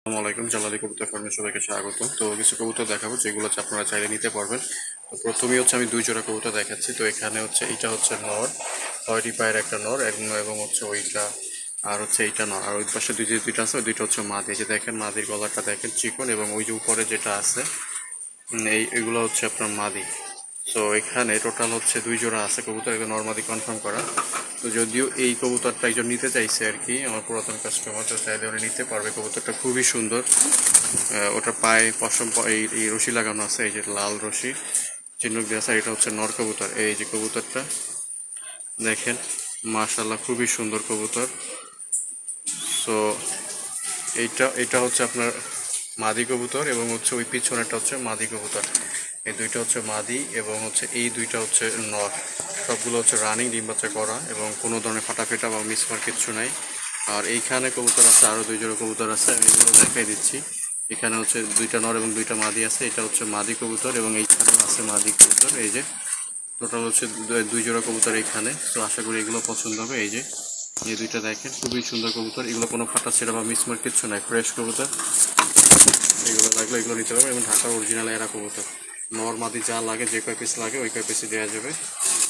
আসসালামু আলাইকুম। জালালি কবুতর ফার্মে সবাইকে স্বাগত। তো কিছু কবুতর দেখাবো যেগুলো হচ্ছে আপনারা চাইলে নিতে পারবেন। তো প্রথমেই হচ্ছে আমি দুই জোড়া কবুতর দেখাচ্ছি। তো এখানে হচ্ছে এটা হচ্ছে নর, 6টি পায়ের একটা নর এবং হচ্ছে ওইটা আর হচ্ছে এইটা নর, আর ওই পাশে দুইটা আছে, ওই দুইটা হচ্ছে মাদি। এই যে দেখেন মাদির গলাটা দেখেন চিকন, এবং ওই যে উপরে যেটা আছে এইগুলো হচ্ছে আপনার মাদি। তো এখানে টোটাল হচ্ছে দুই জোড়া আছে কবুতর, এগুলো নর্মাদি কনফার্ম করা। তো যদিও এই কবুতরটা একজন নিতে চাইছে আর কি, আমার পুরাতন কাস্টমার, তো চাইলে উনি নিতে পারবে। কবুতরটা খুবই সুন্দর। ওটার পায়ে পশম এই রশি লাগানো আছে, এই যে লাল রশি চিহ্নক দেওয়া আছে। এটা হচ্ছে নর কবুতর। এই যে কবুতরটা দেখেন, মাশাআল্লাহ খুবই সুন্দর কবুতর। সো এটা হচ্ছে আপনার মাদি কবুতর, এবং হচ্ছে ওই পিছনেরটা হচ্ছে মাদি কবুতর। এই দুইটা হচ্ছে মাদি, এবং হচ্ছে এই দুইটা হচ্ছে নর। সবগুলো হচ্ছে রানিং, ডিম বাচ্চা করা, এবং কোনো ধরনের ফাটাফেটা বা মিসমার কিচ্ছু নাই। আর এইখানে কবুতর আছে, আরও দুই জোড়া কবুতর আছে, আমি এগুলো দেখাই দিচ্ছি। এখানে হচ্ছে দুইটা নর এবং দুইটা মাদি আছে। এটা হচ্ছে মাদি কবুতর, এবং এইখানেও আছে মাদি কবুতর। এই যে টোটাল হচ্ছে দুই জোড়া কবুতর এইখানে। তো আশা করি এগুলো পছন্দ হবে। এই যে এই দুইটা দেখেন, খুবই সুন্দর কবুতর। এগুলো কোনো ফাটা ছেঁড়া বা মিসমার কিচ্ছু নাই, ফ্রেশ কবুতর। এগুলো লাগলে এগুলো নিতে পারবেন, এবং ঢাকার অরিজিনাল এরা কবুতর। নর মাদি যা লাগে, যে কয় পিস লাগে ওই কয় পিসই দেওয়া যাবে।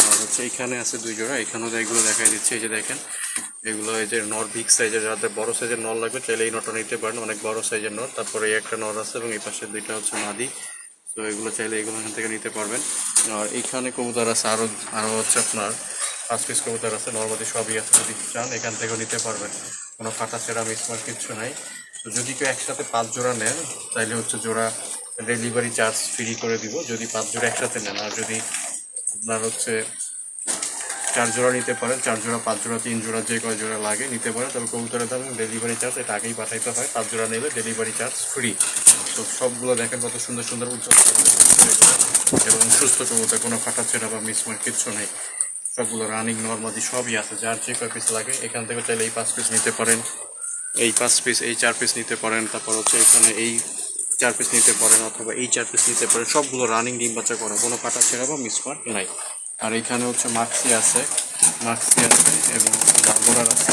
আর হচ্ছে এইখানে আছে দুই জোড়া, এখানেও এগুলো দেখাই দিচ্ছি। এই যে দেখেন, এগুলো এই যে নর বিগ সাইজের, যাদের বড় সাইজের নর লাগবে চাইলে এই নরটা নিতে পারেন, অনেক বড় সাইজের নর। তারপরে এই একটা নর আছে, এবং এই পাশে দুইটা হচ্ছে মাদি। তো এগুলো চাইলে এগুলো এখান থেকে নিতে পারবেন। আর এইখানে কবুতর আছে আরও হচ্ছে আপনার 5 পিস কবুতর আছে, নর্মাদি সবই আছে। যদি চান এখান থেকেও নিতে পারবেন, কোনো ফাটা ছেঁড়া মিসমার কিচ্ছু নাই। তো যদি কেউ একসাথে 5 জোড়া নেন তাইলে হচ্ছে জোড়া ডেলিভারি চার্জ ফ্রি করে দিব, যদি 5 জোড়া একসাথে নেন। আর যদি আপনার হচ্ছে 4 জোড়া নিতে পারেন, 4 জোড়া, 5 জোড়া, 3 জোড়া, যে কয় জোড়া লাগে নিতে পারেন। তবে কবুতরের দাম ডেলিভারি চার্জ এটা আগেই পাঠাইতে হয়। 5 জোড়া নিলে ডেলিভারি চার্জ ফ্রি। তো সবগুলো দেখেন কত সুন্দর সুন্দর উজ্জ্বল এবং সুস্থ কবুতর, কোনো ফাটা ছেঁড়া বা মিসমার কিচ্ছু নেই। সবগুলো রানিং নর্মাদি সবই আছে। যার যে কয় পিস লাগে এখান থেকে চাইলে এই 5 পিস নিতে পারেন, এই 5 পিস, এই 4 পিস নিতে পারেন। তারপর হচ্ছে এখানে এই 4 পিস নিতে পারেন, অথবা এই 4 পিস নিতে পারেন। সবগুলো রানিং ডিম বাচ্চা করা, কোনো কাটা ছেঁড়া বা মিসমার্ক নাই। আর এখানে হচ্ছে মাক্সি আছে, এবং ডাম্বোরার আছে।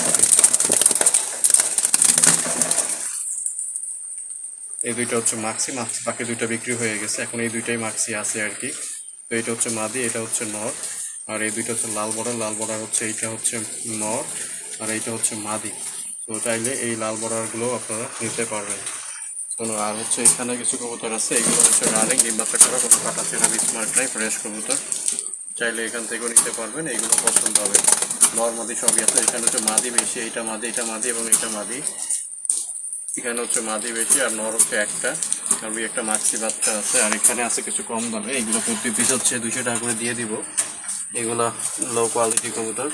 এই দুইটা হচ্ছে মাক্সি, বাকি দুইটা বিক্রি হয়ে গেছে, এখন এই দুইটাই মাক্সি আছে আর কি। তো এটা হচ্ছে মাদি, এটা হচ্ছে নর। আর এই দুইটা হচ্ছে লাল বর্ডার হচ্ছে, এইটা হচ্ছে নর, আর এইটা হচ্ছে মাদি। তো চাইলে এই লাল বর্ডারগুলো আপনারা নিতে পারবেন। আর হচ্ছে এখানে কিছু কবুতর আছে, এগুলো হচ্ছে রানিং, ডিম বাচ্চা করা, কোনো কাটা ছেঁড়া স্মার্ট নাই, ফ্রেশ কবুতর। চাইলে এখান থেকেও নিতে পারবেন, এইগুলো পছন্দ হবে। নর্মাদি সবই আছে। এখানে হচ্ছে মাদি বেশি, এইটা মাদি, এটা মাদি, এবং এটা মাদি। এখানে হচ্ছে মাদি বেশি, আর নর হচ্ছে একটা, আর ওই একটা মাক্সি বাচ্চা আছে। আর এখানে আছে কিছু কম দামে, এগুলো প্রতি পিস হচ্ছে 200 টাকা করে দিয়ে দিব। এগুলা লো কোয়ালিটি কবুতর,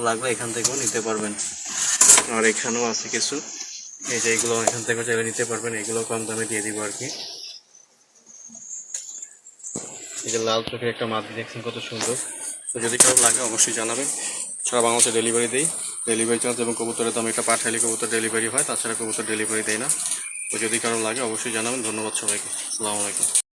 লাগলে এখান থেকেও নিতে পারবেন। আর এখানেও আছে কিছু, এই যে এগুলো এখান থেকে চাইলে নিতে পারবেন, এগুলো কম দামে দিয়ে দিব আর কি। এই যে লাল চোখের একটা মাদি দেখছেন কত সুন্দর। তো যদি কারো লাগে অবশ্যই জানাবেন। সারা বাংলাদেশে ডেলিভারি দেই, ডেলিভারি চার্জ এবং কবুতরের দাম এটা পাঠাইলে কবুতর ডেলিভারি হয়, তাছাড়া কবুতর ডেলিভারি দেয় না। তো যদি কারো লাগে অবশ্যই জানাবেন। ধন্যবাদ সবাইকে। আসসালামু আলাইকুম।